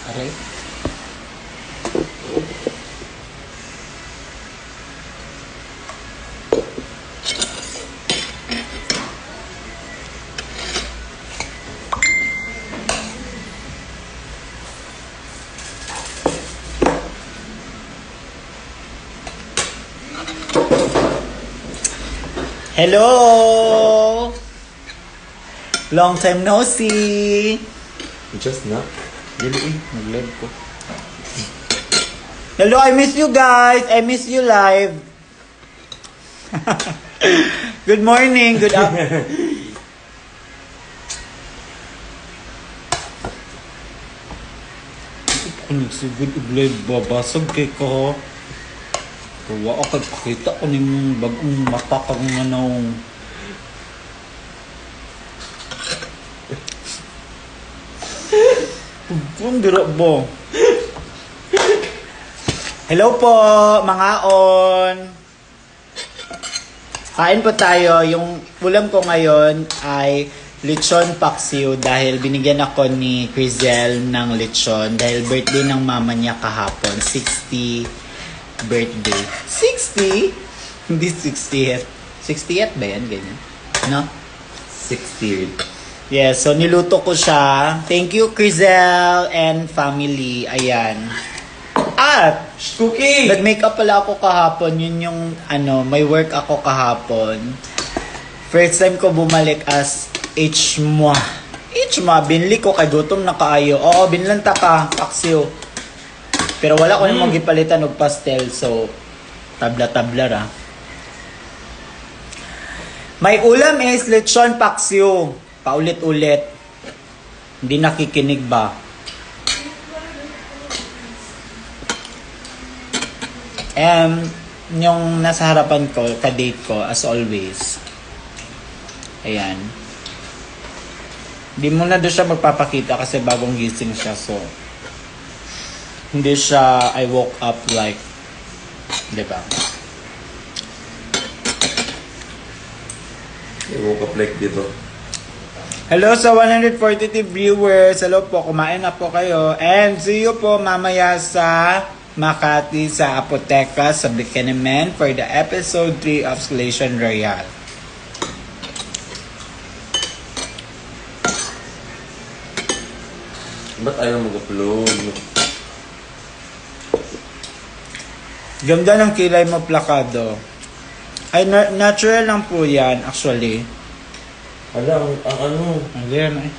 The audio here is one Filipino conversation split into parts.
Aray. Hello! Long time no see! Just na. Dili nag-live ko. Hello, I miss you guys! I miss you live! Good morning, good afternoon. Kung nagsugod og live, babasag kay ko. Kawa ako pakita ko ng bagong mata kang manong. Kung biro bo. Hello po, mga on. Kain po tayo. Yung ulam ko ngayon ay lechon paksiw dahil binigyan ako ni Crizel ng lechon dahil birthday ng mama niya kahapon, 60 birthday. 60? Hindi 60th. 60th ba yan? Ganyan. No? 60. Yes, so niluto ko siya. Thank you, Crizel and family. Ayan. At, Cookie! nag-makeup pala ako kahapon. Yun yung, may work ako kahapon. First time ko bumalik as H-MWA. H-MWA, binili ko kay gutom na kaayo. Oo, binlanta ka, paksiw. Pero wala ko namang gipalitan og pastel, so tabla-tabla ra. May ulam is lechon paksiw. Paulit-ulit. Hindi nakikinig ba? Yung nasa harapan ko, ka-date ko, as always. Ayan. Hindi muna doon siya magpapakita kasi bagong gising siya, so hindi siya, I woke up like, diba? I woke up like dito. Hello sa 142 viewers. Hello po, kumain na po kayo. And see you po mamaya sa Makati sa Apoteka sa Bikinimen for the episode 3 of Station Royale. Ba't ayaw mag-upload? Ganda ng kilay mo, plakado. Ay, natural lang po yan, actually. Hala, ang ano? Ayan eh.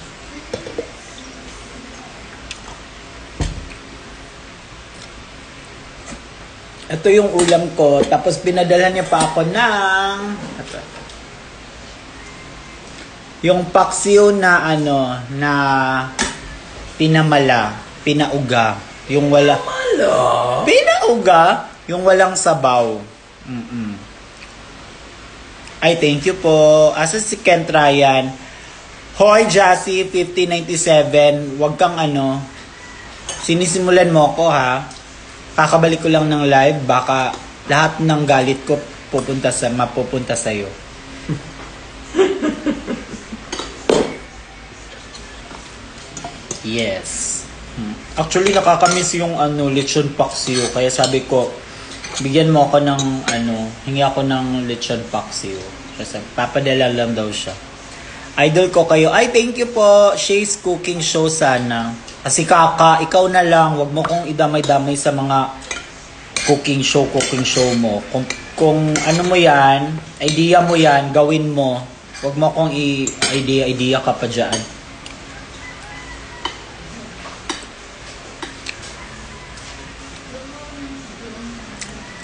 Ito yung ulam ko. Tapos pinadala niya pa ako ng... Ito. Yung paksiw na na pinamala, pinauga. Yung wala... Pinauga? Yung walang sabaw. Ay, thank you po. Asa si Kent Ryan? Hoy, Jassy, 5097. Huwag kang sinisimulan mo ko ha. Kakabalik ko lang ng live. Baka lahat ng galit ko mapupunta sa'yo. Yes. Actually, nakakamiss yung lechon paksiw. Kaya sabi ko, bigyan mo ako ng hingi ako ng lechon paksiw. Kasi papadala lang daw siya. Idol ko kayo. Ay, thank you po. Shay's Cooking Show sana. Kasi Kaka, ikaw na lang. Wag mo kong idamay-damay sa mga cooking show mo. Kung ano mo yan, idea mo yan, gawin mo. Wag mo kong idea ka pa dyan.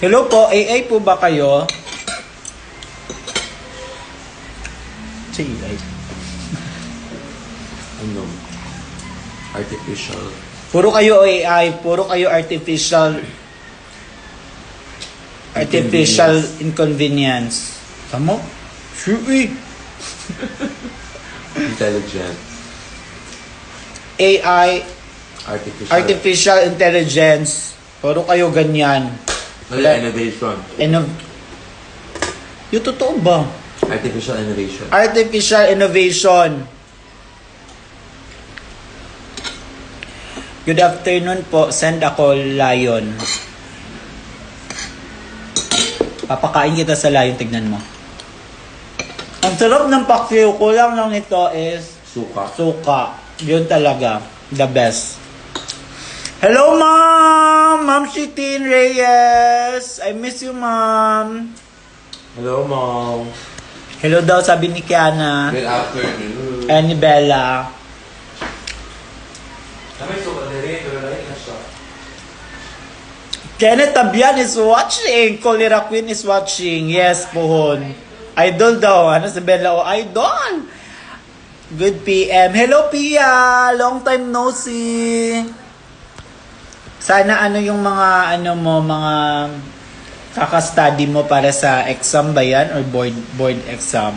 Hello po, AI po ba kayo? Si AI. Ano? Artificial. Puro kayo AI, puro kayo artificial inconvenience. Tamo? Shui. Intelligent. AI, Artificial. intelligence. Puro kayo ganyan. Wala innovation. Yung totoo ba? Artificial innovation. Artificial innovation. Good afternoon po. Send ako Lion. Papakain kita sa Lion. Tignan mo. Ang sarap ng paksiw. Kulang lang nito is Suka. suka. Yun talaga. The best. Hello, Mom! Ma'am Shitin Reyes. I miss you, Mom. Hello, Mom. Hello daw, sabi ni Kiana. Good afternoon. And ni Bella. Kami suka din, pero like na siya. Kenneth Tabian is watching. Cholera Queen is watching. Yes, puhon. Idol daw. Ano si Bella? O, idol. Good PM. Hello, Pia. Long time no see. Sana ano yung mga mga kaka-study mo para sa exam ba yan? Or board exam?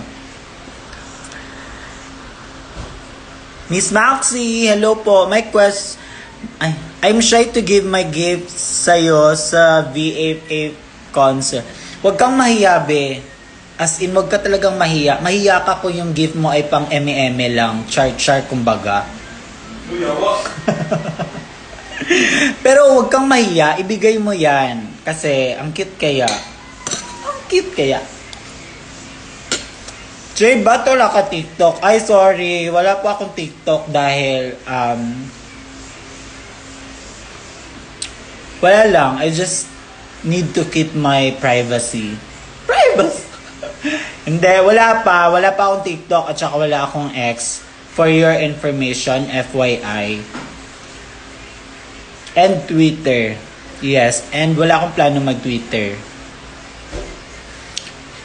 Miss Maxi, hello po. My I'm shy to give my gifts sa'yo sa VAA concert. Huwag kang mahiya, be. As in, huwag ka talagang mahiya. Mahiya ka kung yung gift mo ay pang eme-eme lang. Char-char, kumbaga. Pero huwag kang mahiya. Ibigay mo yan. Kasi, ang cute kaya. Ang cute kaya. Jay, ba't wala ka TikTok? Ay, sorry. Wala po akong TikTok dahil, wala lang. I just need to keep my privacy. Privacy? Hindi, wala pa. Wala pa akong TikTok at saka wala akong X. For your information, FYI. And Twitter. Yes, and wala akong plano mag-Twitter.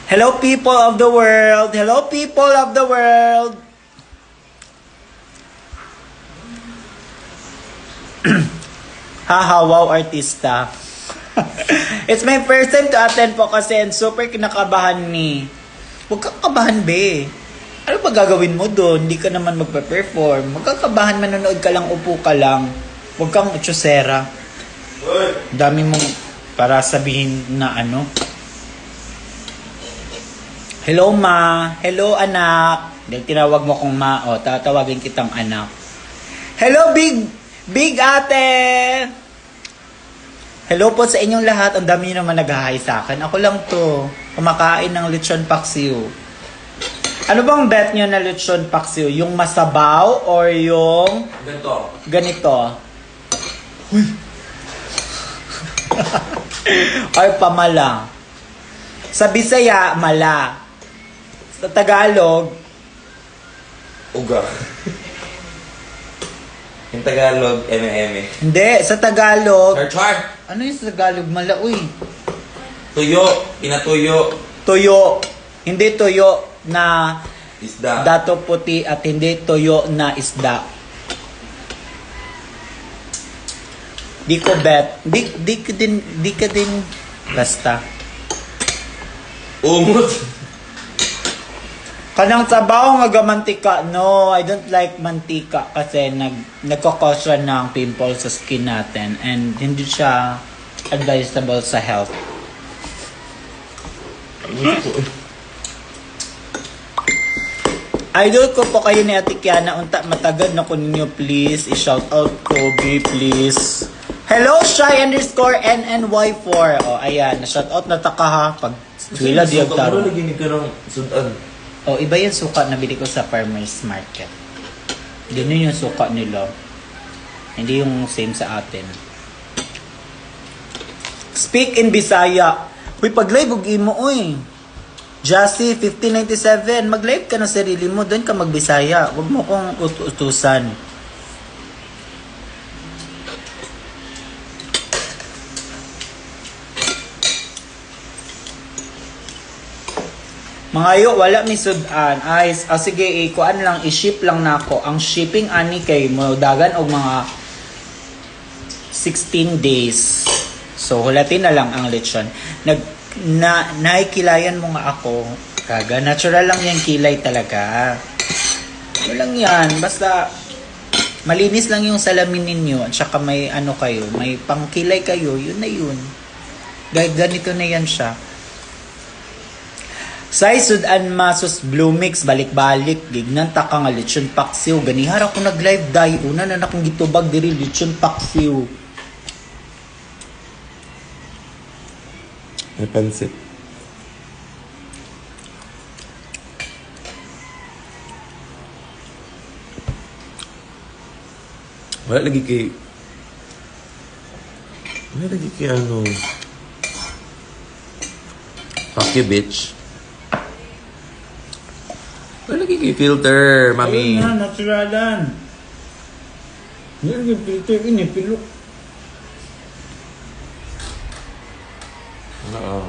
Hello people of the world! Hello people of the world! Haha, wow artista. It's my first time to attend po kasi and super kinakabahan ni. Huwag kang kabahan, be. Ano ba gagawin mo doon? Hindi ka naman magpe-perform. Huwag kang kabahan, manonood ka lang, upo ka lang. Huwag kang utsosera. Dami mong para sabihin na ano. Hello, ma. Hello, anak. Dahil tinawag mo kong ma, o, tatawagin kitang anak. Hello, big ate. Hello po sa inyong lahat. Ang dami nyo naman nag-hi sa akin. Ako lang to. Kumakain ng lechon paksiw. Ano bang bet nyo na lechon paksiw? Yung masabaw or yung ganito? Uy. Or pamala. Sa Bisaya, mala. Sa Tagalog, Uga. Yung Tagalog, eme-eme. hindi. Sa Tagalog, Char-char. ano yung sa Tagalog? Mala, uy. Tuyo. Pinatuyo. Tuyo. Hindi tuyo na Isda. dato puti at hindi tuyo na isda. Di ko bet. Di ka din basta. Umot. Kanang sabaw nga mantika. No, I don't like mantika kasi nagkakos siya ng pimples sa skin natin and hindi siya advisable sa health. Idol ko po kayo ni Ate Kiana. Unta matagad na ko ninyo, please. I-shout out ko, B, please. Hello, Shy_NNY4. O, ayan. Na-shout out na taka ha. Pag wila diyag taro. Ano naginig ka ng sudan? O, iba yung suka na bili ko sa farmer's market. Ganun yung suka nila. Hindi yung same sa atin. Speak in Bisaya. Uy, pag-live, huwag mo, uy. Jassy, 1597. Mag-live ka na sarili mo. Doon ka mag-Bisaya. Huwag mo kong utusan. Mga yo, wala mi sudan. Ay, sige, kuan lang, i-ship lang na ako. Ang shipping ani kay mo dagan og mga 16 days. So, hulatin na lang ang lechon. Naikilayan mo nga ako. Kaga, natural lang yan kilay talaga. Ano lang yan, basta malinis lang yung salamin ninyo at saka may ano kayo, may pangkilay kayo, yun na yun. Ganito na yan siya. Say sudan masos blue mix balik-balik gignan ta ka nga lechon paksiw ganihara ko nag-live day una na akong gitubag diri lechon paksiw. May pansit. Wala lagi kay ano. Fuck you, bitch. Wala lagi kay filter, mami. Ayun na, naturalan. Yan yung filter ini, pilo. Oo.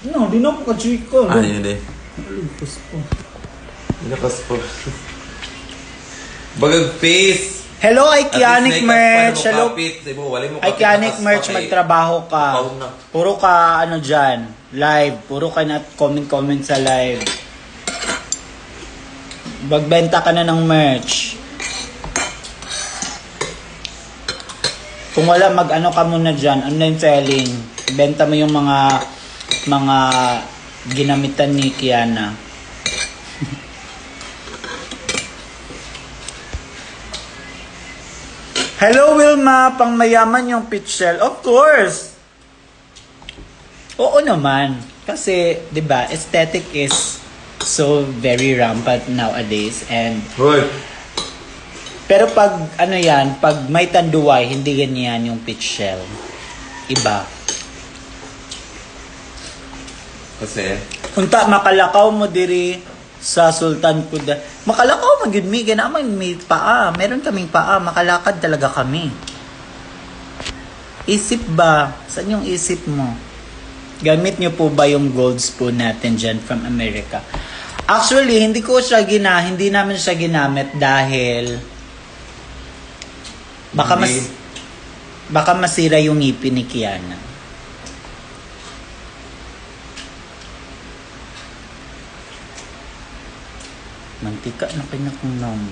No, di na ako ka-chika. Ah, yun eh. Alugpos po. Nakas po. Bagag face. Hello, Iconic Merch. Hello, Hello. Iconic Merch, magtrabaho ka. Papaw na. Puro ka, ano dyan, live. Puro ka na comment sa live. Magbenta ka na ng merch. Kung wala, mag-ano ka muna dyan, online selling. Benta mo yung mga ginamitan ni Kiana. Hello, Wilma. Pangmayaman yung pitch shell. Of course. Oo naman. Kasi, di ba, aesthetic is so very rampant nowadays. And, Hoy. pero pag, ano yan, pag may tanduay, hindi ganyan yung pitch shell. Iba. Kasi? Unta, makalakaw mo diri sa Sultan Kuda. Makalakaw magid mi ganaman may paa. Meron kaming paa, makalakad talaga kami. Isip ba? Saan yung isip mo? Gamit niyo po ba yung gold spoon natin dyan from America? Actually, hindi namin siya ginamit dahil baka masira yung ngipin ni Kiana. Mantika na kinakunam.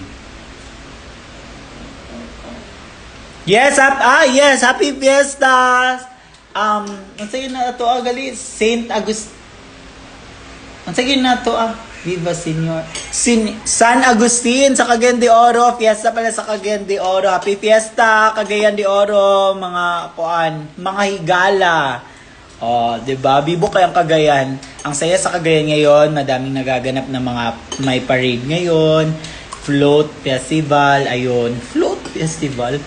Yes, yes, happy fiestas. Ang sige na to gali Saint Agustin. Ang sige na to Viva Señor. San Agustin sa Cagayan de Oro, fiesta pala sa Cagayan de Oro. Happy fiesta Cagayan de Oro, mga mga higala. Oh, 'di ba? Bibo kayang Cagayan. Ang saya sa Cagayan ngayon, madaming nagaganap na mga may parade ngayon, float festival, ayun, float festival.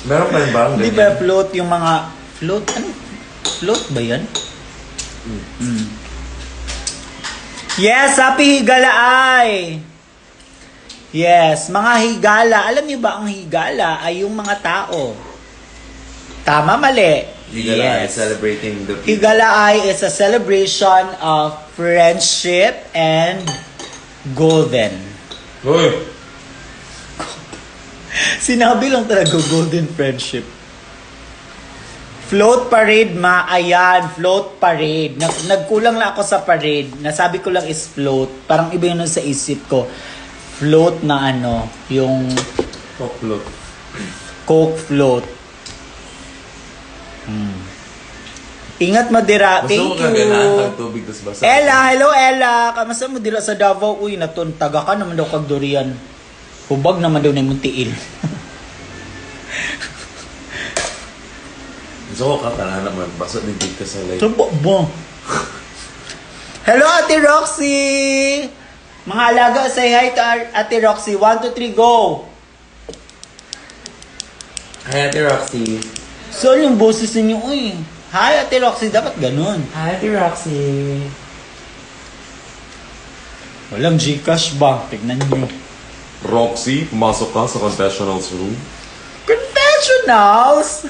Meron pa rin ba? Hindi ba float yung mga float? Ano? Float ba 'yan? Yes, happy higala ay. Yes, mga higala. Alam niyo ba ang higala ay yung mga tao? Tama, mali. Higala is celebrating the people. Higalaay is a celebration of friendship and golden. Hoy! Sinabi lang talaga golden friendship. Float parade ayan, float parade. Nagkulang lang ako sa parade. Nasabi ko lang is float. Parang iba yun sa isip ko. Float na yung Coke Coke float. Ingat mo dira. Gusto Thank mo you. kaganahan ng tubig tas basa. Ella, hello Ella. Kamusta mo dira sa Davao? Uy, naton taga ka naman daw kag durian. Hubag naman daw na yung tiil. Gusto ko kakanahan naman. Basa din ka sa light. Tubo mo. Hello Ate Roxy. Mga alaga, say hi to Ate Roxy. 1, 2, 3, go. Hi, Ate Roxy. So, yung boses ninyo, uy. Hi Ate Roxy, dapat ganun. Hi, Ate Roxy. Walang Gcash ba? Tignan nyo. Roxy, pumasok ka sa confessionals room. Confessionals?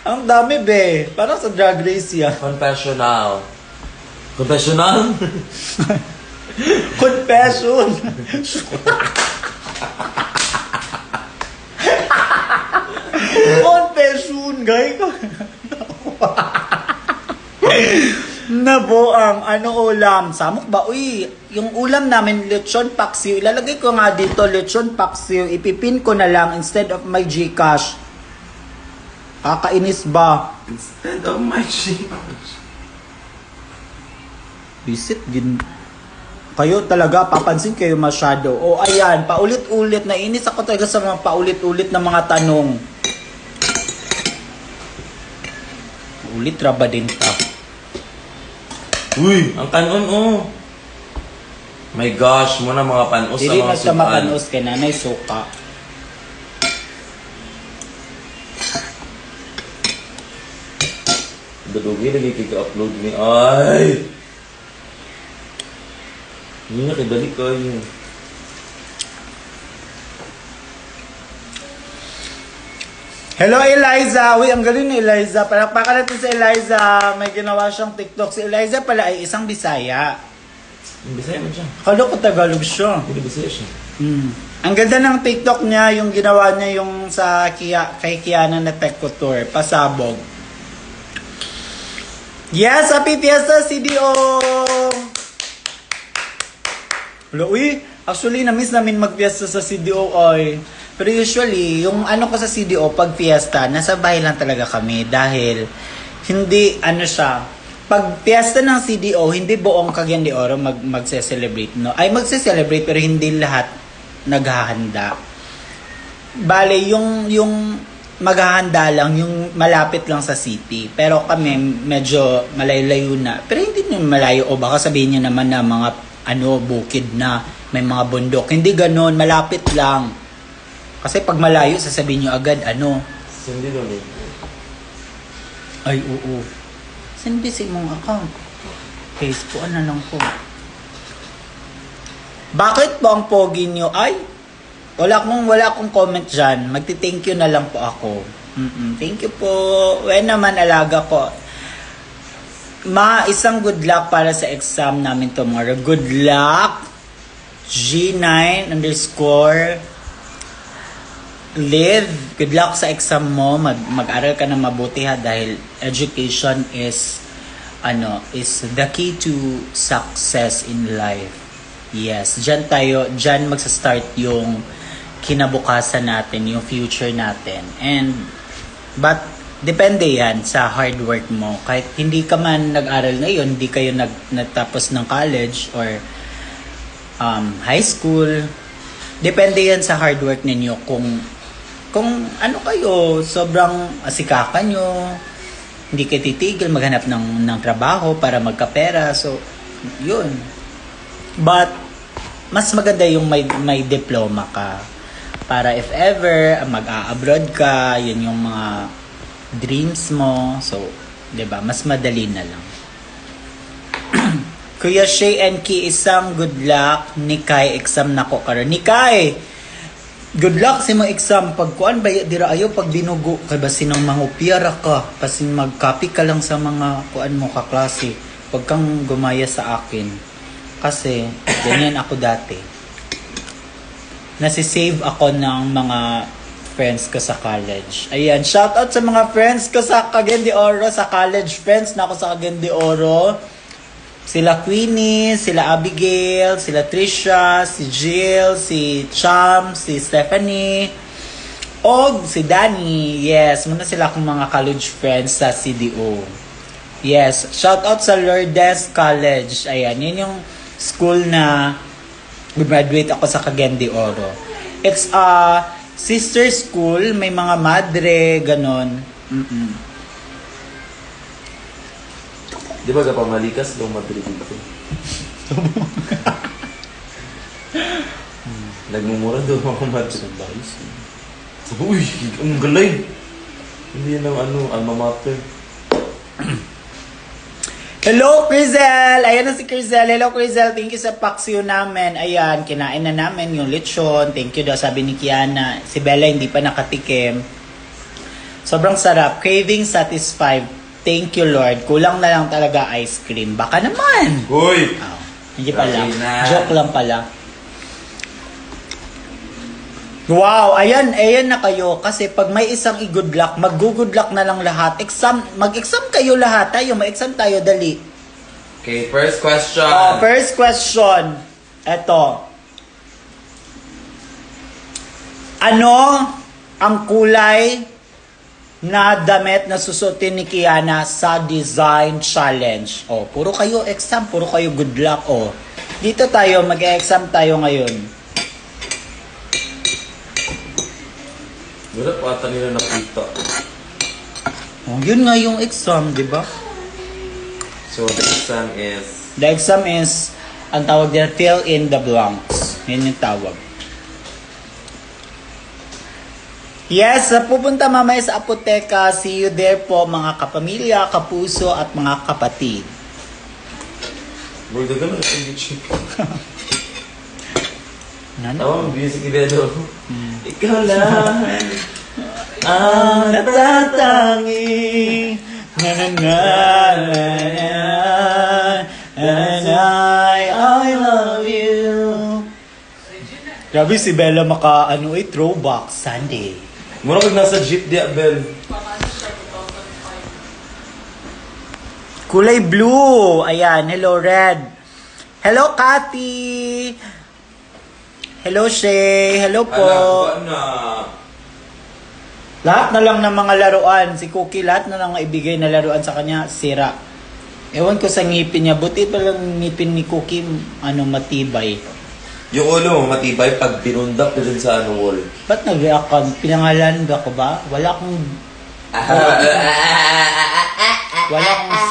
Ang dami, be. Parang sa Drag Race yan. Confessional. Confessional? Confession. Confession, guy. na po ang ano ulam. Samok ba? Uy, yung ulam namin, lechon paksiw. Ilalagay ko nga dito, lechon paksiw. Ipipin ko na lang instead of my Gcash. Kakainis ba? Instead of my shit. Visit din. Kayo talaga, papansin kayo masyado. O ayan, paulit-ulit. Nainis ako talaga sa mga paulit-ulit na mga tanong. Ulit raba din ta. Uy, ang kanon oh. My gosh, mo na mga panos sa Dili mga na siya sukan. makanos kay nanay suka. Dadugi lagi kika-upload ni. Ay! Hindi na kidali kayo. Hello Eliza! Uy, ang galing ni Eliza. Palakpakan natin si Eliza. May ginawa siyang TikTok. Si Eliza pala ay isang Bisaya. Yung Bisaya man siya. Kalo ko Tagalog siya. Hindi Bisaya siya. Ang ganda ng TikTok niya, yung ginawa niya yung sa kay Kiana na Tech Couture. Pasabog. Yes! Happy Fiesta CDO! Hello, uy! Actually, na-miss namin mag-fiesta sa CDO, oy. Pero usually, yung ano ko sa CDO, pag fiesta, nasa bahay lang talaga kami dahil hindi, ano siya, pag fiesta ng CDO, hindi buong Cagayan de Oro magse-celebrate, no? Ay, magse-celebrate pero hindi lahat naghahanda. Bale, yung maghahanda lang, yung malapit lang sa city. Pero kami, medyo malayo na. Pero hindi naman malayo, o baka sabihin niyo naman na mga, bukid na, may mga bundok. Hindi ganon, malapit lang. Kasi pag malayo, sasabihin nyo agad, Hindi doon eh. Ay, oo. Saan busy mong account? Facebook, ano lang po. Bakit po ang pogi nyo? Ay, wala akong comment dyan. Magti-thank you na lang po ako. Thank you po. When naman alaga ko. Isang good luck para sa exam namin tomorrow. Good luck. G9 _ Live, good luck sa exam mo. Mag-aral ka na mabuti ha dahil education is the key to success in life. Yes, diyan magsa-start yung kinabukasan natin, yung future natin. But depende yan sa hard work mo. Kahit hindi ka man nag-aral ngayon, hindi kayo nagtapos ng college or high school, depende yan sa hard work ninyo kung ano kayo, sobrang asikakan nyo, hindi kayo titigil maghanap ng trabaho para magkapera. So, yun. But, mas maganda yung may diploma ka. Para if ever, mag-a-abroad ka, yun yung mga dreams mo. So, 'di ba? Mas madali na lang. Kuya Shay and Ki, isang good luck. Nikay, exam na ko karon. Nikay! Good luck sa mga exam. Pag kuan ba dira ayo pag binugo kay basin ng mga upyara ka, basin mag-copy ka lang sa mga kuan mo ka klase. Pag kang gumaya sa akin. Kasi ganyan ako dati. Nasi-save ako ng mga friends ko sa college. Ayan, shout out sa mga friends ko sa Cagayan de Oro, sa college friends na ako sa Cagayan de Oro. Sila Queenie, sila Abigail, sila Trisha, si Jill, si Cham, si Stephanie, o si Danny. Yes, muna sila akong mga college friends sa CDO. Yes, shout out sa Lourdes College. Ayan, yun yung school na graduate ako sa Cagayan de Oro. It's a sister school, may mga madre, ganon. Di ba kapamalikas daw Madrid dito? Nagmumura daw ako Madrid. Uy, ang galing! Hindi yan ang alma mater. Hello, Crizel! Ayan na si Crizel. Hello, Crizel. Thank you sa paksiw namin. Ayan, kinain na namin yung lechon. Thank you daw, sabi ni Kiana. Si Bella hindi pa nakatikim. Sobrang sarap. Craving satisfied. Thank you, Lord. Kulang na lang talaga ice cream. Baka naman! Uy! Oh, hindi pala. Grabe na. Joke lang pala. Wow! Ayan na kayo. Kasi pag may isang i-good luck, mag-good luck na lang lahat. Mag-exam kayo lahat. Mag-exam tayo, dali. Okay, first question. First question. Eto. Ano ang kulay na damit na susutin ni Kiana sa design challenge? Puro kayo exam, puro kayo good luck. Dito tayo, mag-exam tayo ngayon. Wala pa ata nila nakita. Yun nga yung exam, di ba? So, the exam is... The exam is, ang tawag nila, fill in the blanks. Yun yung tawag. Yes, pupunta mamaya sa apoteka. See you there po mga kapamilya, kapuso at mga kapatid. Bro, daga na yung chip. Ano? Music evento. Ikaw lang ang natatangi. Na na na na na I love you. Grabe si Bella throwback Sunday. Mura kag nasa jeep di Bel. Kulay blue. Ayan, hello Red. Hello Cathy. Hello Shay. Hello po. Na. Lahat na lang ng mga laruan. Si Cookie, lahat na lang ibigay na laruan sa kanya, sira. Ewan ko sa ngipin niya. Buti pa lang ngipin ni Cookie, matibay. Yung ulo mo matibay pag binundak na dun sa wall. Ba't nag-react ka? Pinangalan ba ko ba? Wala akong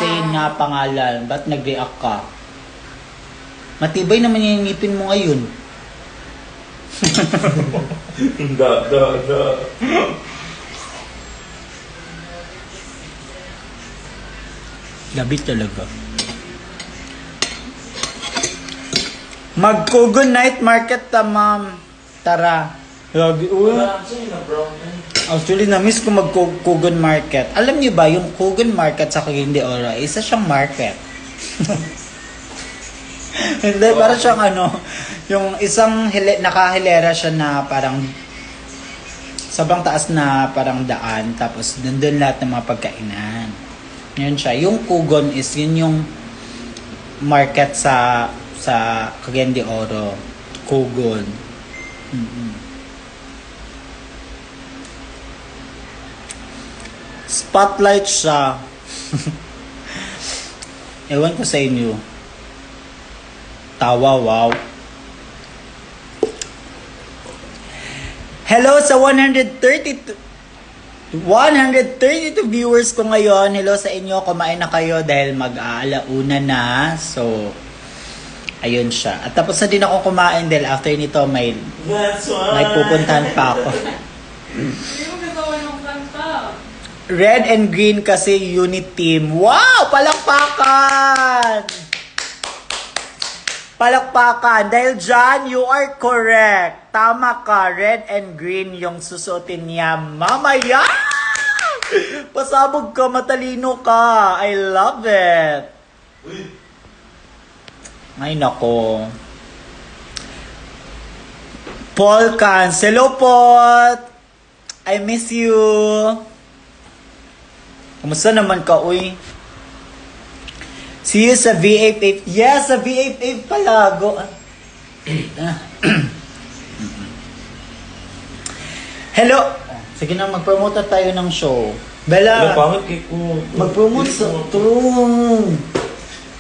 say na pangalan. Ba't nag-react ka? Matibay naman yung ngipin mo ngayon. Da. Gabi talaga. Mag-Kugon Night Market ma'am. Tara. Actually, na-miss ko mag-Kugon Market. Alam niyo ba, yung Kugon Market sa Cagayan de Oro, isa siyang market. Hindi, para siyang yung isang nakahilera siya na parang sobrang taas na parang daan, tapos nandun lahat ng mga pagkainan. Yun siya. Yung Kugon is yun yung market sa Cagayan de Oro. Kugon. Spotlight siya. Ewan ko sa inyo. Tawa, wow. Hello sa 132 viewers ko ngayon. Hello sa inyo. Kumain na kayo dahil mag-aalauna na. So, ayun siya. At tapos na din ako kumain dahil after nito may pupuntahan pa ako. Red and green kasi unit team. Wow! Palakpakan! Palakpakan. Dahil dyan, you are correct. Tama ka. Red and green yung susutin niya mamaya. Pasabog ka. Matalino ka. I love it. Ay, nako. Paul Cans. Hello, Paul. I miss you. Kumusta naman ka, uy? See you sa V8. Yes, sa V8 pala. Go. Hello. Sige na, mag-promote tayo ng show. Bella, pangit kay ko. mag-promote sa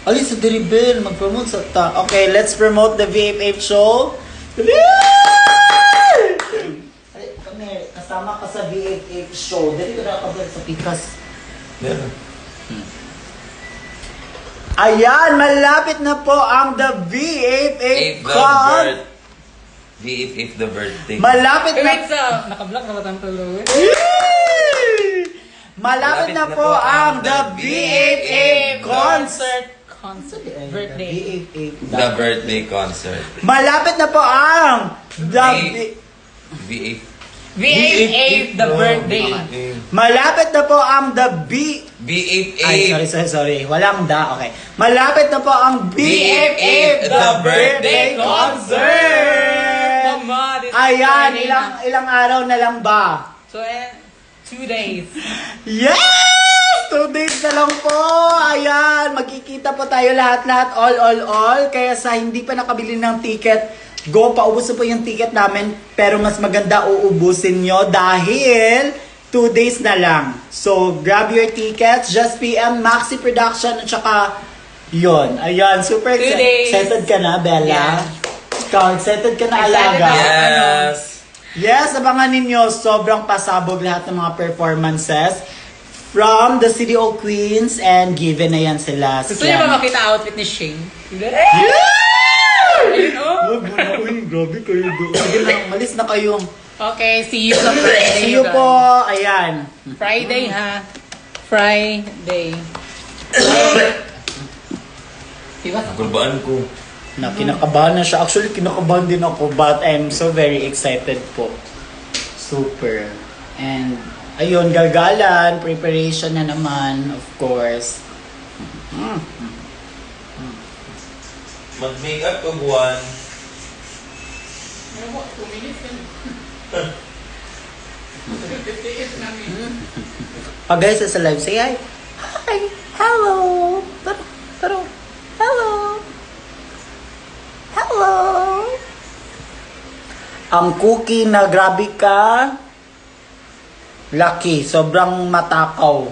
Alis sa Deribel, mag-promote sa Okay, let's promote the V8 show. Ay, kami, kasama ka sa V8 show. Dali ko nakakabal sa Pikas. Meron. Ayan, malapit na po ang the V8 con. V8 the birthday. Malapit na. Wait, naka-block na ba tayong tuloy? Malapit na po ang the V8 concert. Birthday. The birthday concert. Malapit na po ang the V8. V8 the birthday. Malapit na po ang the V8. Ay, sorry. Walang da. Okay. Malapit na po ang V8 the birthday concert. Mama, this Ayan, is ilang araw na lang ba? So, 2 days. Yes! 2 days na lang lang po. Ayan, magkikita po tayo lahat-lahat, all. Kaya sa hindi pa nakabili ng ticket, go, paubos na po yung ticket namin. Pero mas maganda uubusin nyo dahil 2 days na lang. So, grab your tickets. Just PM, Maxi Production, at saka yun. Ayan, super 2 days. excited ka na, Bella? Yeah. Ikaw, excited ka na, Excited Alaga? ako. Yes, abangan ninyo. Sobrang pasabog lahat ng mga performances from the City of Queens and given na yan sila. Gusto niyo ba makita outfit ni Shane? Ayun, oh. Huwag mo na, uy, grabe kayo doon. Sige na, malis na kayo. Okay, see you sa Friday. See you guys. po, ayan. Friday, ha? Friday. Diba? Kulbaan ko. Na kinakabahan na siya. Actually, kinakabahan din ako, but I'm so very excited po. Super. And, ayun, gagalan, preparation na naman, of course. Mag-makeup ka buwan. Pag guys, sa live, say hi. Hi! Hello! Pero, hello! Hello! Ang cookie na grabe ka, lucky, sobrang matakaw.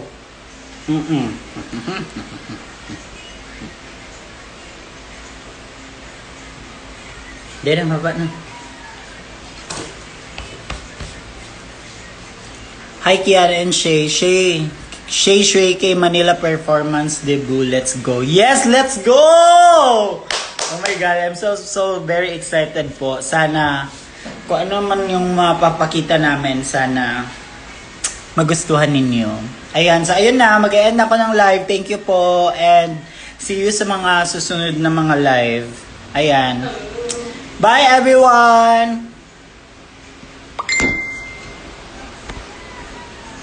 Di na, maba na. Hi Kiara and Shay. Shay kay Manila Performance Debut. Let's go. Yes, let's go! Oh my God, I'm so very excited po. Sana, kung ano man yung mapapakita namin, sana magustuhan ninyo. Ayan, so ayun na, mag-end ako ng live. Thank you po and see you sa mga susunod na mga live. Ayan. Bye everyone!